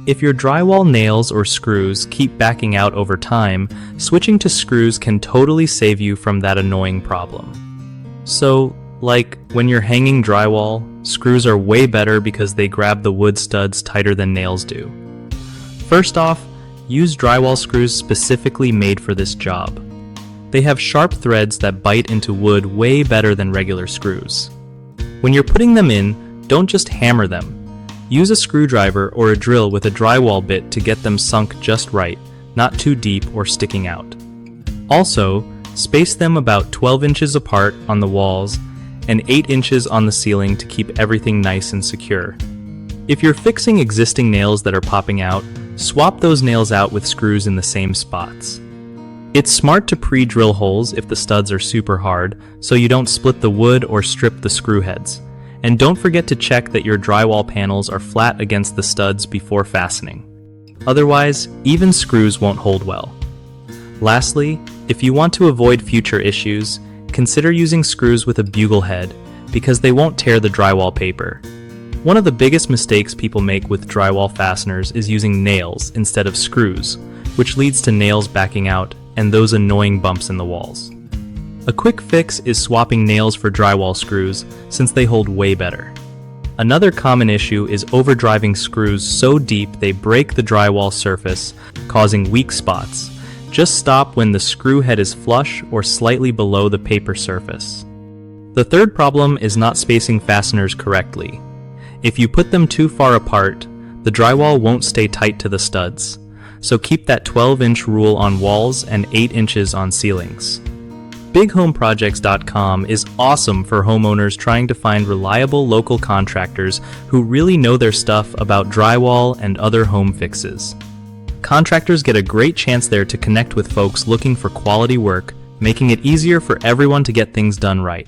If your drywall nails or screws keep backing out over time, switching to screws can totally save you from that annoying problem. So, like when you're hanging drywall, screws are way better because they grab the wood studs tighter than nails do. First off, use drywall screws specifically made for this job. They have sharp threads that bite into wood way better than regular screws. When you're putting them in, don't just hammer them. Use a screwdriver or a drill with a drywall bit to get them sunk just right, not too deep or sticking out. Also, space them about 12 inches apart on the walls and 8 inches on the ceiling to keep everything nice and secure. If you're fixing existing nails that are popping out, swap those nails out with screws in the same spots. It's smart to pre-drill holes if the studs are super hard, so you don't split the wood or strip the screw heads. And don't forget to check that your drywall panels are flat against the studs before fastening. Otherwise, even screws won't hold well. Lastly, if you want to avoid future issues, consider using screws with a bugle head because they won't tear the drywall paper. One of the biggest mistakes people make with drywall fasteners is using nails instead of screws, which leads to nails backing out and those annoying bumps in the walls. A quick fix is swapping nails for drywall screws since they hold way better. Another common issue is overdriving screws so deep they break the drywall surface, causing weak spots. Just stop when the screw head is flush or slightly below the paper surface. The third problem is not spacing fasteners correctly. If you put them too far apart, the drywall won't stay tight to the studs. So keep that 12-inch rule on walls and 8 inches on ceilings. BigHomeProjects.com is awesome for homeowners trying to find reliable local contractors who really know their stuff about drywall and other home fixes. Contractors get a great chance there to connect with folks looking for quality work, making it easier for everyone to get things done right.